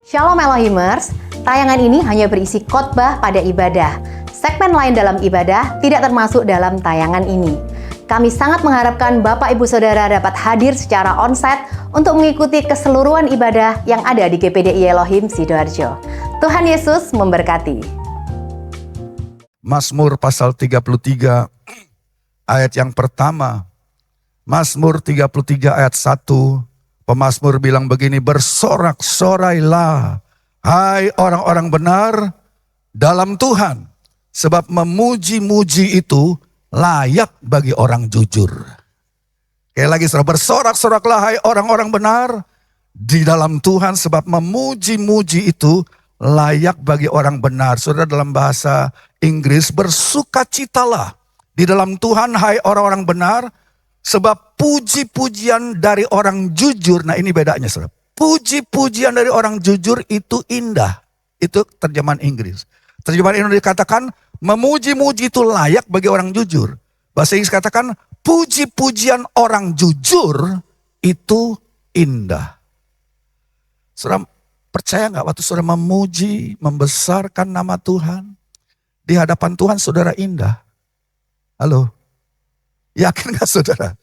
Shalom Elohimers, tayangan ini hanya berisi khotbah pada ibadah. Segmen lain dalam ibadah tidak termasuk dalam tayangan ini. Kami sangat mengharapkan Bapak Ibu Saudara dapat hadir secara onsite untuk mengikuti keseluruhan ibadah yang ada di GPDI Elohim Sidoarjo. Tuhan Yesus memberkati. Mazmur pasal 33 ayat yang pertama. Mazmur 33 ayat 1. Pemazmur bilang begini, bersorak-sorailah hai orang-orang benar dalam Tuhan, sebab memuji-muji itu layak bagi orang jujur. Kayak lagi saudara, bersorak-soraklah hai orang-orang benar di dalam Tuhan, sebab memuji-muji itu layak bagi orang benar. Saudara, dalam bahasa Inggris, bersukacitalah di dalam Tuhan hai orang-orang benar, sebab puji-pujian dari orang jujur. Nah, ini bedanya saudara. Puji-pujian dari orang jujur itu indah. Itu terjemahan Inggris. Terjemahan Indonesia dikatakan memuji-muji itu layak bagi orang jujur. Bahasa Inggris katakan puji-pujian orang jujur itu indah. Saudara percaya nggak waktu saudara memuji, membesarkan nama Tuhan, di hadapan Tuhan saudara indah? Halo? Yakin gak saudara?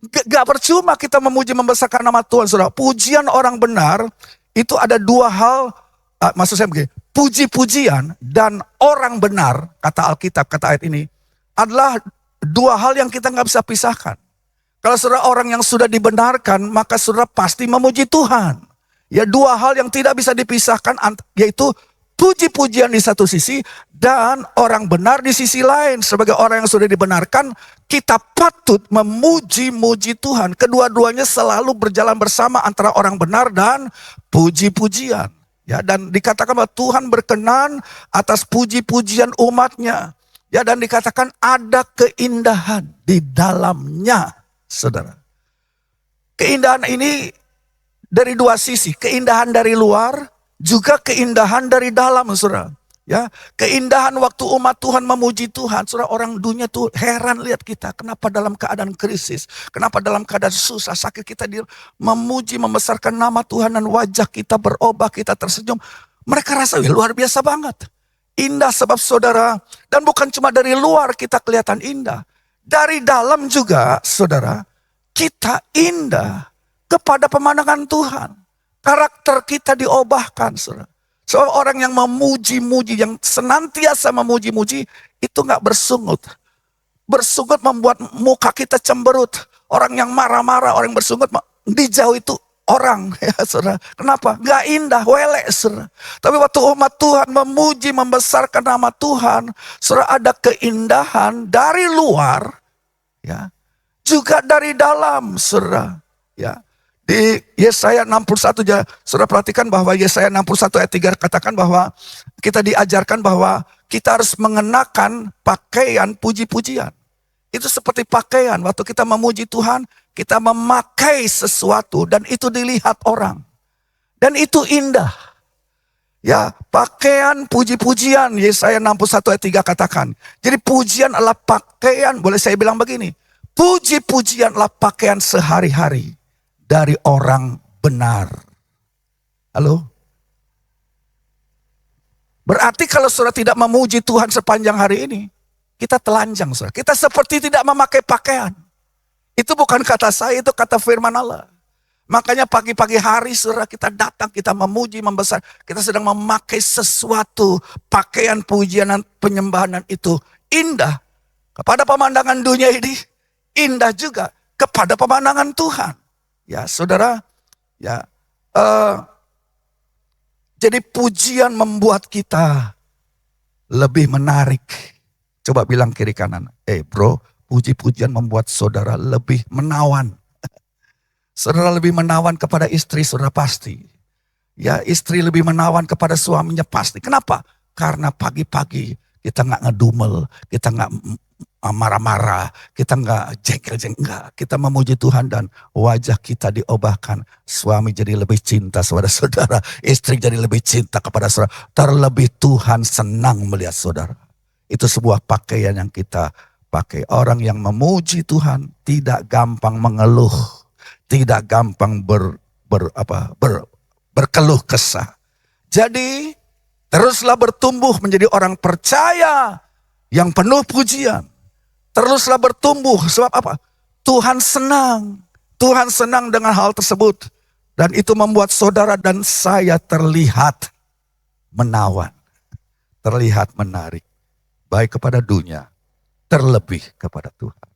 Gak percuma kita memuji membesarkan nama Tuhan saudara. Pujian orang benar itu ada dua hal. Maksud saya begini, puji-pujian dan orang benar, kata Alkitab, kata ayat ini, adalah dua hal yang kita gak bisa pisahkan. Kalau saudara orang yang sudah dibenarkan, maka saudara pasti memuji Tuhan. Ya, dua hal yang tidak bisa dipisahkan, yaitu puji-pujian di satu sisi dan orang benar di sisi lain. Sebagai orang yang sudah dibenarkan, kita patut memuji-muji Tuhan. Kedua-duanya selalu berjalan bersama antara orang benar dan puji-pujian. Ya, dan dikatakan bahwa Tuhan berkenan atas puji-pujian umatnya. Ya, dan dikatakan ada keindahan di dalamnya, saudara. Keindahan ini dari dua sisi, keindahan dari luar, juga keindahan dari dalam, saudara. Ya, keindahan waktu umat Tuhan memuji Tuhan, saudara, orang dunia tuh heran lihat kita. Kenapa dalam keadaan krisis, kenapa dalam keadaan susah, sakit, kita memuji, membesarkan nama Tuhan dan wajah kita berubah, kita tersenyum. Mereka rasa luar biasa banget. Indah sebab saudara, dan bukan cuma dari luar kita kelihatan indah. Dari dalam juga, saudara, kita indah kepada pemandangan Tuhan. Karakter kita diubahkan, saudara. Seorang yang memuji-muji, yang senantiasa memuji-muji, itu gak bersungut. Bersungut membuat muka kita cemberut. Orang yang marah-marah, orang yang bersungut, dijauh itu orang, ya saudara. Kenapa? Gak indah, welek, saudara. Tapi waktu umat Tuhan memuji, membesarkan nama Tuhan, saudara, ada keindahan dari luar, ya, juga dari dalam, saudara, ya. Di Yesaya 61, saudara perhatikan bahwa Yesaya 61 ayat 3 katakan bahwa kita diajarkan bahwa kita harus mengenakan pakaian puji-pujian. Itu seperti pakaian, waktu kita memuji Tuhan, kita memakai sesuatu dan itu dilihat orang. Dan itu indah. Ya, pakaian puji-pujian, Yesaya 61 ayat 3 katakan. Jadi pujian adalah pakaian, boleh saya bilang begini, puji-pujian adalah pakaian sehari-hari dari orang benar. Halo? Berarti kalau saudara tidak memuji Tuhan sepanjang hari ini, kita telanjang, saudara. Kita seperti tidak memakai pakaian. Itu bukan kata saya, itu kata firman Allah. Makanya pagi-pagi hari saudara kita datang, kita memuji, membesar. Kita sedang memakai sesuatu, pakaian pujian dan penyembahan itu indah kepada pemandangan dunia ini. Indah juga kepada pemandangan Tuhan. Ya saudara, ya, jadi pujian membuat kita lebih menarik. Coba bilang kiri kanan, bro, puji-pujian membuat saudara lebih menawan. Saudara lebih menawan kepada istri, saudara pasti. Ya, istri lebih menawan kepada suaminya pasti. Kenapa? Karena pagi-pagi kita nggak ngedumel, kita nggak marah-marah, kita nggak jengkel-jengkel, kita memuji Tuhan dan wajah kita diubahkan. Suami jadi lebih cinta kepada saudara, istri jadi lebih cinta kepada saudara. Terlebih Tuhan senang melihat saudara. Itu sebuah pakaian yang kita pakai. Orang yang memuji Tuhan tidak gampang mengeluh, tidak gampang berkeluh kesah. Jadi teruslah bertumbuh menjadi orang percaya yang penuh pujian. Teruslah bertumbuh, sebab apa? Tuhan senang. Tuhan senang dengan hal tersebut. Dan itu membuat saudara dan saya terlihat menawan. Terlihat menarik. Baik kepada dunia, terlebih kepada Tuhan.